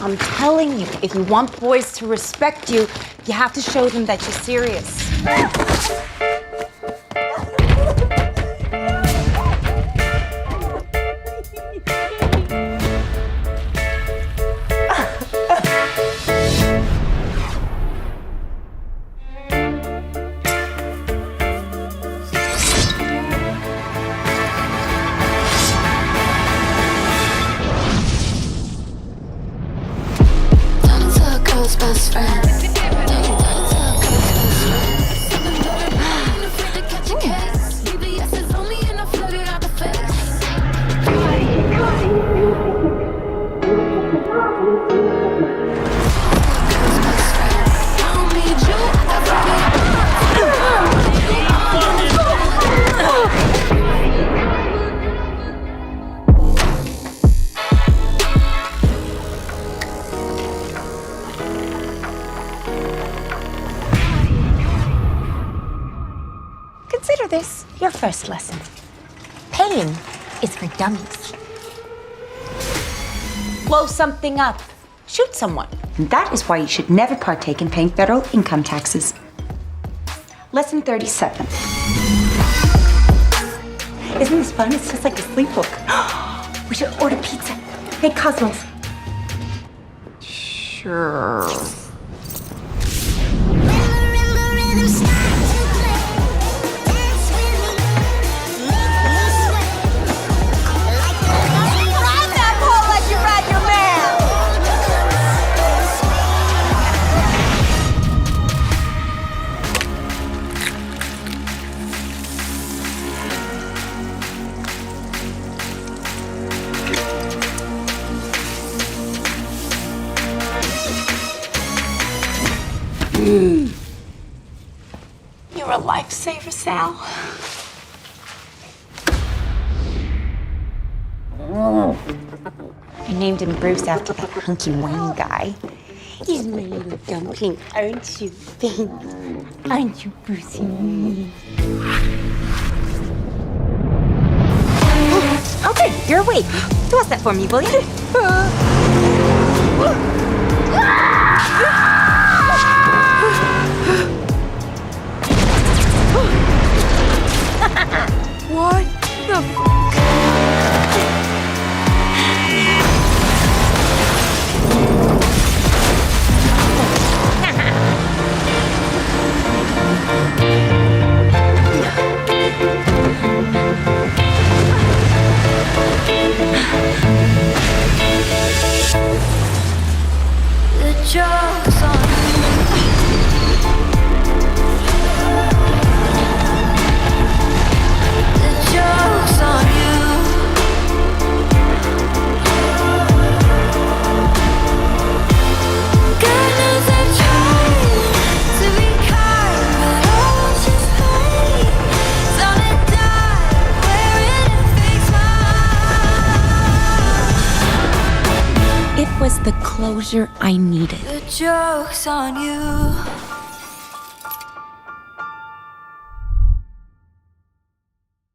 I'm telling you, if you want boys to respect you, you have to show them that you're serious. Best friend. Consider this your first lesson. Paying is for dummies. Blow something up. Shoot someone. And that is why you should never partake in paying federal income taxes. Lesson 37. Isn't this fun? It's just like a sleepwalk. We should order pizza. Hey, Cosmos. Sure. You're a lifesaver, Sal. I named him Bruce after that hunky Wayne guy. He's my little dumpling, aren't you, babe? Aren't you, Brucey? Okay, you're awake. Toss that for me, will you? What the f***? The joke's on you. The joke's on you. God knows I tried to be kind, but I was just pain. Gonna die wearing a fake smile. It was the closure I needed. The joke's on you.